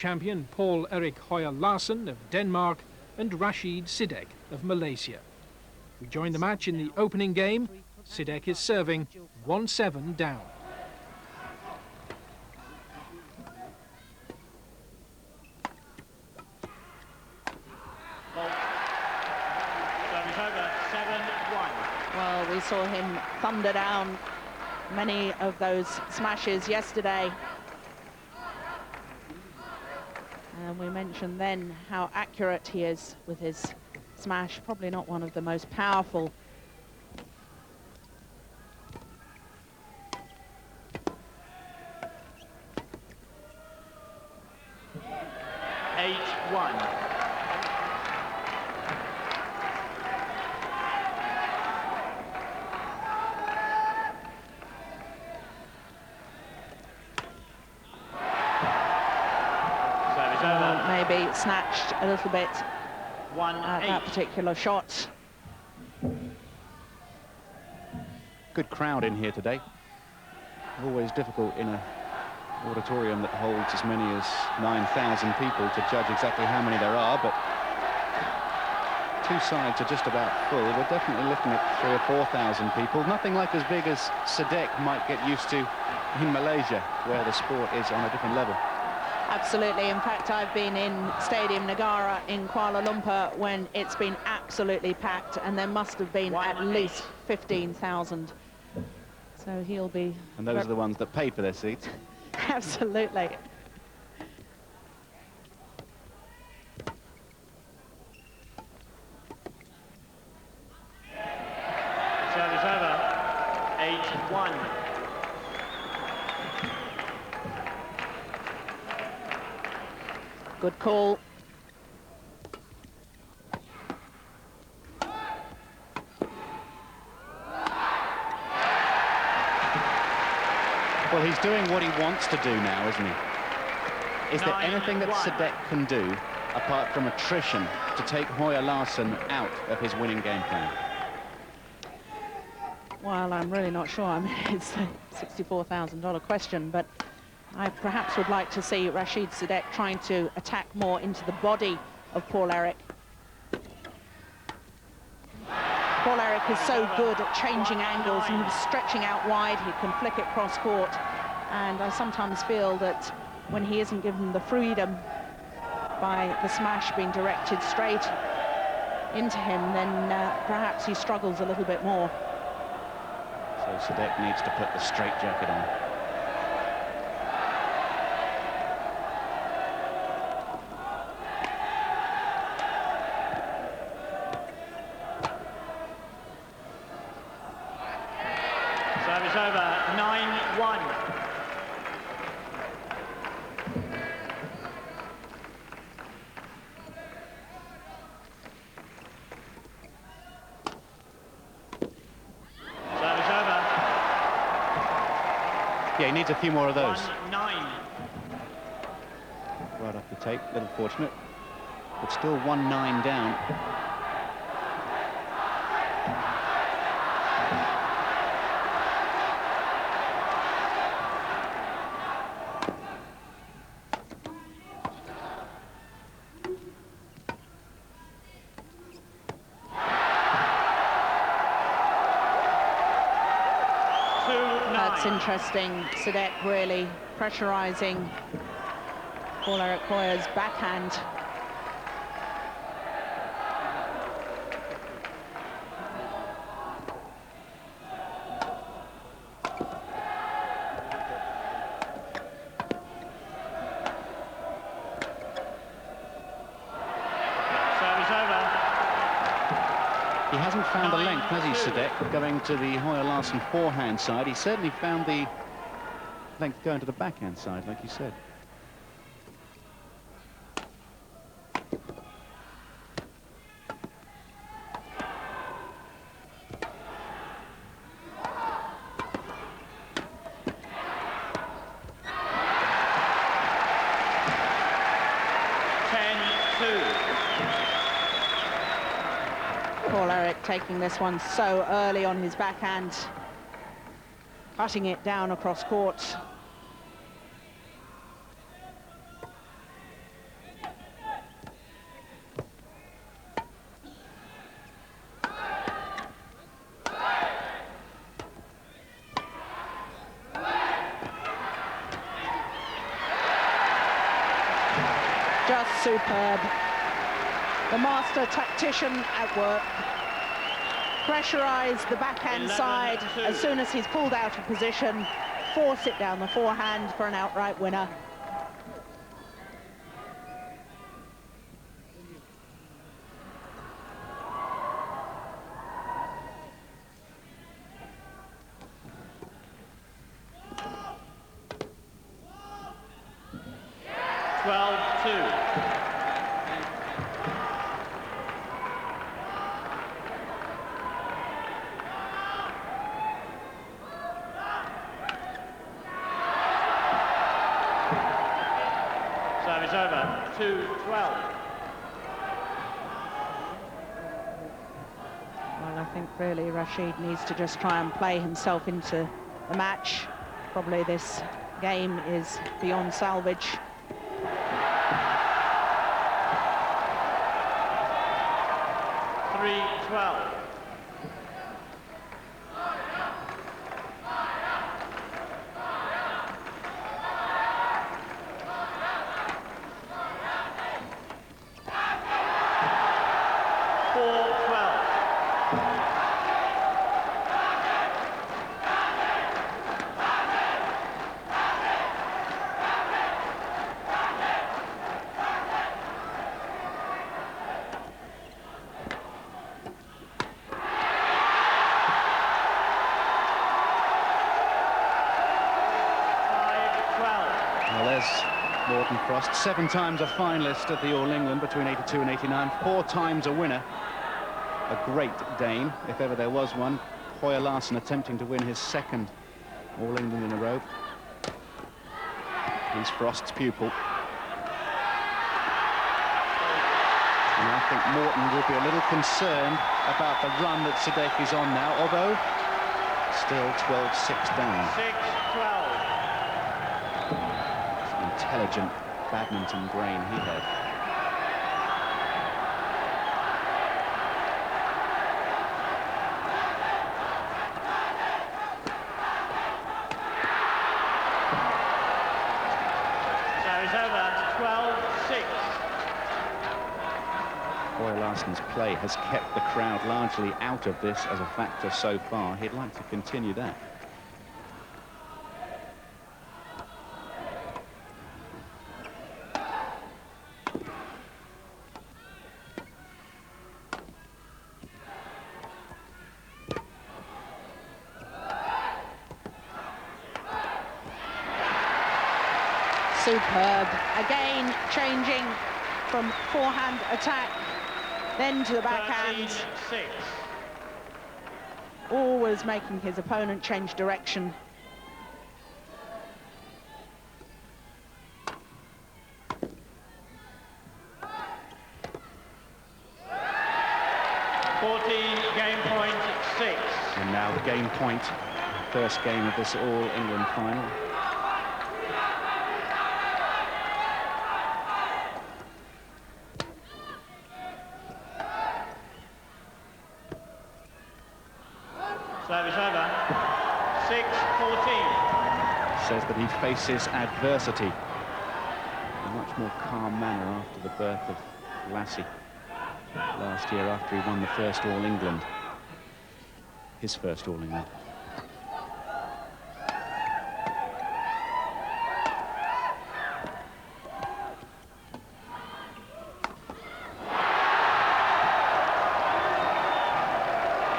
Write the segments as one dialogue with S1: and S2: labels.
S1: champion Paul-Erik Høyer Larsen of Denmark and Rashid Sidek of Malaysia. We join the match in the opening game. Sidek is serving 1-7 down.
S2: Well, we saw him thunder down many of those smashes yesterday. And we mentioned then how accurate he is with his smash. Probably not one of the most powerful. Maybe snatched a little bit at that particular shot.
S3: Good crowd in here today. Always difficult in an auditorium that holds as many as 9,000 people to judge exactly how many there are, but two sides are just about full. We're definitely looking at 3,000 or 4,000 people. Nothing like as big as Sidek might get used to in Malaysia, where the sport is on a different level.
S2: Absolutely. In fact, I've been in Stadium Negara in Kuala Lumpur when it's been absolutely packed, and there must have been at least 15,000. So he'll be...
S3: And those are the ones that pay for their seats.
S2: Absolutely.
S4: Service over. 8-1.
S2: Good call.
S3: Well, he's doing what he wants to do now, isn't he? Is there anything that Sidek can do, apart from attrition, to take Høyer Larsen out of his winning game plan?
S2: Well, I'm really not sure. I mean, it's a $64,000 question, but I perhaps would like to see Rashid Sidek trying to attack more into the body of Paul-Erik. Paul-Erik is so good at changing angles and he's stretching out wide. He can flick it cross court. And I sometimes feel that when he isn't given the freedom by the smash being directed straight into him, then perhaps he struggles a little bit more.
S3: So Sidek needs to put the straitjacket on.
S4: Service over, 9-1. Service over.
S3: Yeah, he needs a few more of those.
S4: 1-9.
S3: Right off the tape, a little fortunate, but still 1-9 down.
S2: That's interesting. Sidek really pressurizing Paul-Erik Høyer's backhand.
S4: Service over.
S3: He hasn't found the length, has he, Sidek, going to the Høyer Larsen forehand side. He certainly found the length going to the backhand side, like you said.
S2: Paul-Erik taking this one so early on his backhand, cutting it down across court. Just superb. The master tactician at work. Pressurize the backhand side as soon as he's pulled out of position. Force it down the forehand for an outright winner.
S4: Service over, 2-12.
S2: Well, I think really Rashid needs to just try and play himself into the match. Probably this game is beyond salvage.
S4: $3-12.
S3: Morton Frost, 7 times a finalist at the All England between 82 and 89, 4 times a winner. A great Dane, if ever there was one. Hoyer Larsen attempting to win his 2nd All England in a row. He's Frost's pupil. And I think Morton will be a little concerned about the run that Sidek is on now, although still 12-6 down.
S4: 6-12.
S3: Intelligent badminton brain he had.
S4: Service over, 12-6.
S3: Hoyer Larsen's play has kept the crowd largely out of this as a factor so far. He'd like to continue that.
S2: Superb. Again, changing from forehand attack, then to the backhand.
S4: 13-6.
S2: Always making his opponent change direction.
S4: Game point 6.
S3: And now game point, first game of this All England final.
S4: Service over, 6-14.
S3: Says that he faces adversity in a much more calm manner after the birth of Lassie last year, after he won the first All England, his first All England.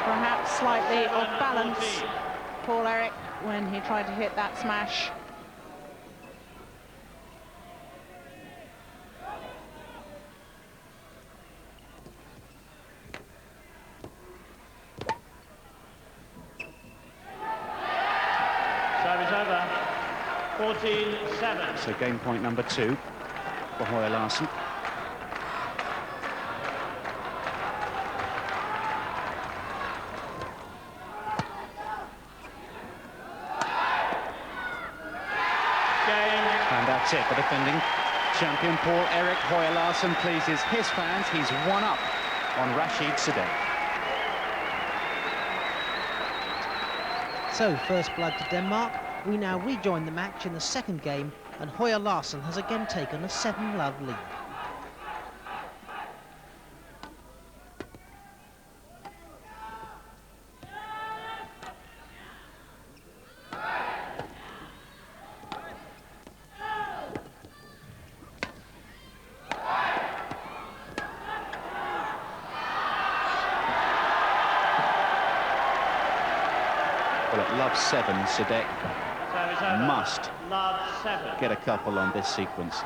S2: Perhaps slightly off balance, Paul Eric, when he tried to hit that smash.
S4: Service over, 14-7.
S3: So game point number 2 for Hoyer Larsen. And that's it. The defending champion Paul Eric Hoyer Larsen pleases his fans. He's one up on Rashid Sidek.
S5: So, first blood to Denmark. We now rejoin the match in the second game, and Hoyer Larsen has again taken a 7-love lead.
S3: love 7, Sidek
S4: Service over.
S3: must
S4: Love 7.
S3: get a couple on this sequence.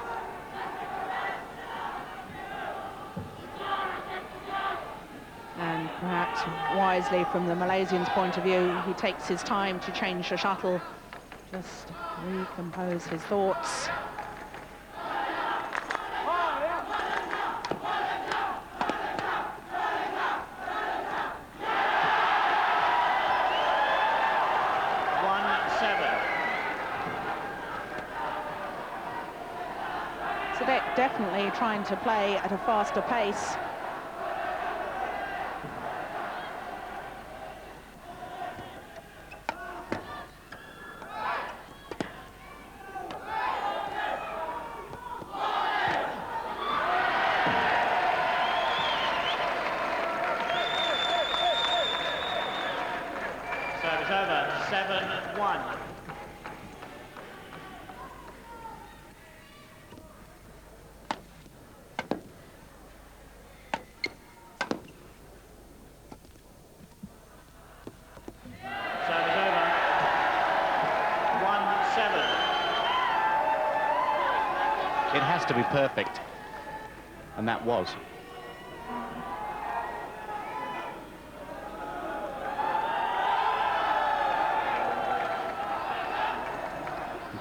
S2: And perhaps wisely from the Malaysians' point of view, he takes his time to change the shuttle, just recompose his thoughts. Sidek definitely trying to play at a faster pace.
S4: Service over. 7-1.
S3: It has to be perfect, and that was.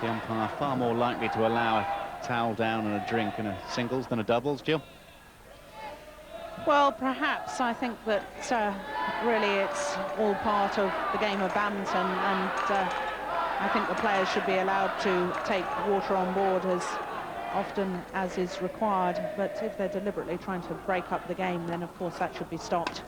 S3: The umpire far more likely to allow a towel down and a drink in a singles than a doubles, Jill?
S2: Well, perhaps. I think that really it's all part of the game of badminton, and I think the players should be allowed to take water on board as often as is required, but if they're deliberately trying to break up the game, then of course that should be stopped.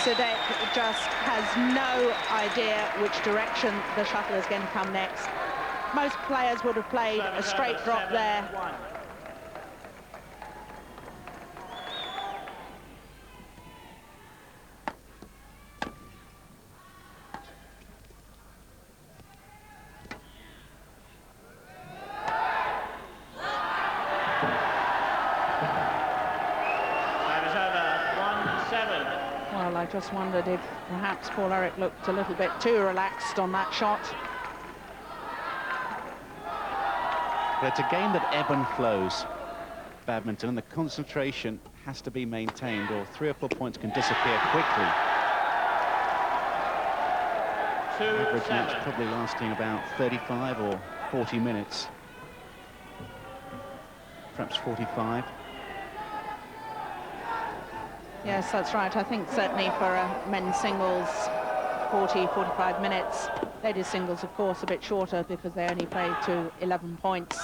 S2: Sidek just has no idea which direction the shuttle is going to come next. Most players would have played a straight drop there. Well, I just wondered if perhaps Paul-Eric looked a little bit too relaxed on that shot.
S3: But it's a game that ebb and flows, badminton, and the concentration has to be maintained, or 3 or 4 points can disappear quickly. Average match probably lasting about 35 or 40 minutes. Perhaps 45.
S2: Yes, that's right. I think certainly for men's singles, 40, 45 minutes. Ladies singles, of course, a bit shorter because they only play to 11 points.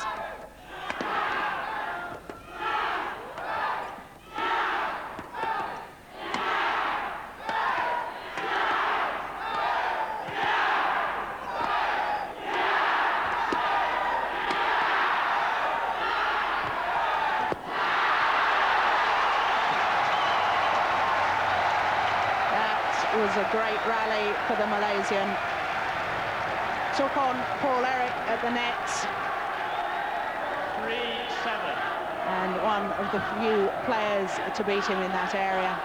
S2: Was a great rally for the Malaysian. Took on Paul-Eric at the net.
S4: 3-7.
S2: And one of the few players to beat him in that area.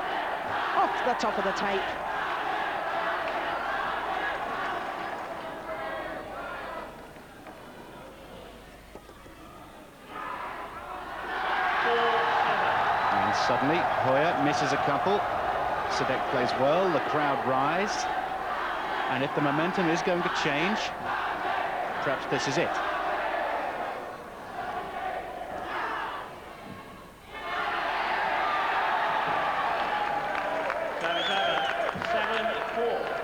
S2: Off the top of the tape.
S3: And suddenly, Hoyer misses a couple. Sidek plays well, the crowd rise, and if the momentum is going to change, perhaps this is it.
S4: Service over. 7-4.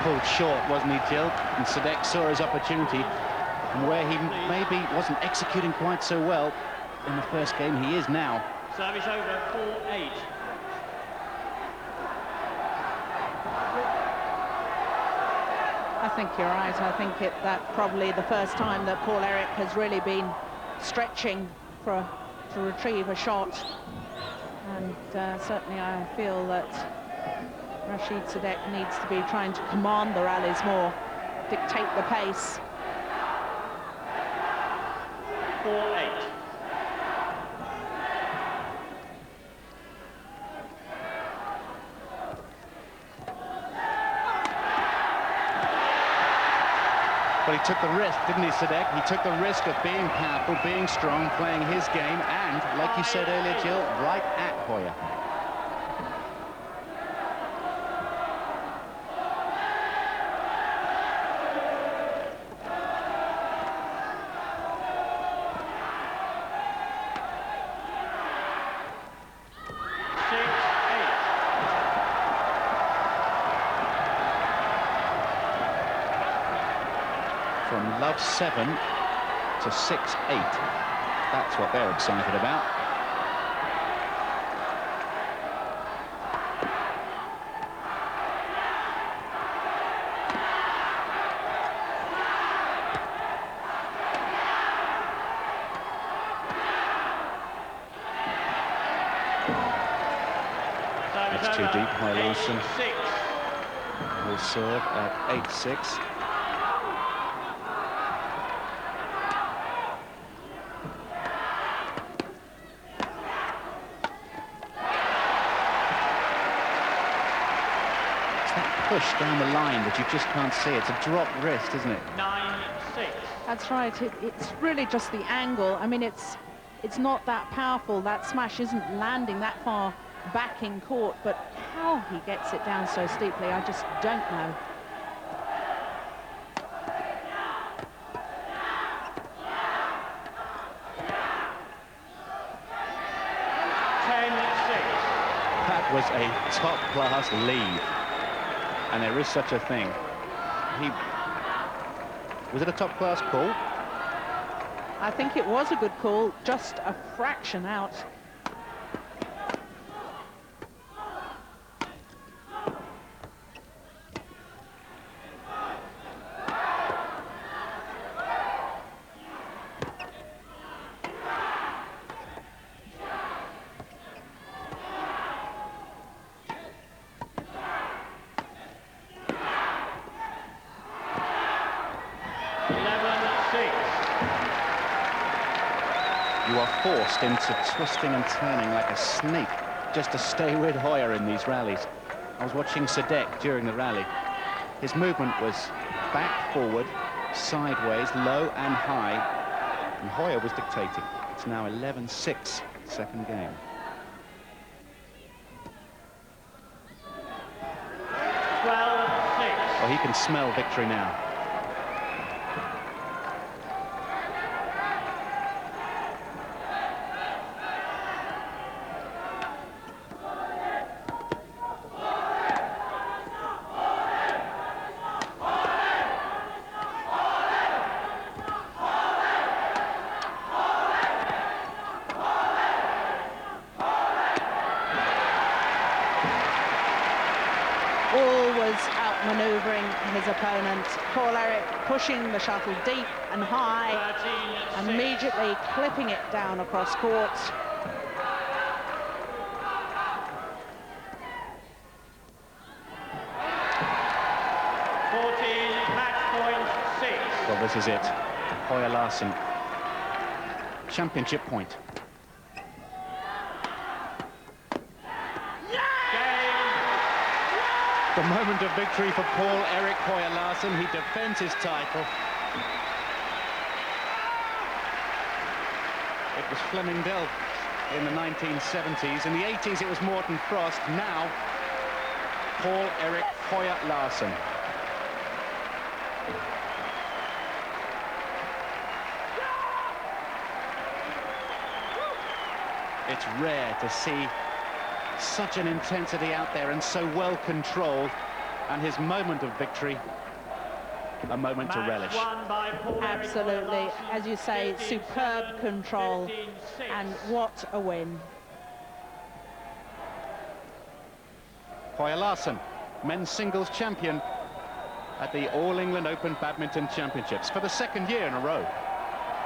S3: pulled short, wasn't he, Jill? And Sidek saw his opportunity, and where he maybe wasn't executing quite so well in the first game, he is now.
S4: Service over, 4-8.
S2: I think you're right. I think that probably the first time that Paul-Eric has really been stretching to retrieve a shot. And certainly I feel that Rashid Sidek needs to be trying to command the rallies more, dictate the pace.
S4: 4-8.
S3: Well, he took the risk, didn't he, Sidek? He took the risk of being powerful, being strong, playing his game, and, like you said earlier, Jill, right at Hoyer. From love 7 to 6-8. That's what they're excited about. That's too deep. High Larson will serve at 8-6. Push down the line, but you just can't see. It's a dropped wrist, isn't it?
S4: 9-6.
S2: That's right. It's really just the angle. I mean, it's not that powerful. That smash isn't landing that far back in court, but how he gets it down so steeply, I just don't know. That
S3: was a top-class lead. And there is such a thing. Was it a top-class call?
S2: I think it was a good call, just a fraction out.
S3: You are forced into twisting and turning like a snake just to stay with Hoyer in these rallies. I was watching Sidek during the rally. His movement was back, forward, sideways, low and high, and Hoyer was dictating. It's now 11-6, second game.
S4: 12-6.
S3: Well, he can smell victory now.
S2: Always outmaneuvering his opponent. Paul-Eric pushing the shuttle deep and high, immediately clipping it down across court.
S3: Well, this is it. Hoyer Larson. Championship point. The moment of victory for Paul-Eric Hoyer Larson. He defends his title. It was Fleming Delft in the 1970s. In the 80s, it was Morten Frost. Now, Paul-Eric Hoyer Larson. It's rare to see such an intensity out there and so well controlled. and his moment of victory a moment to relish.
S2: Absolutely, as you say, superb control, and what a win.
S3: Høyer Larsen, men's singles champion at the All England Open Badminton Championships for the second year in a row.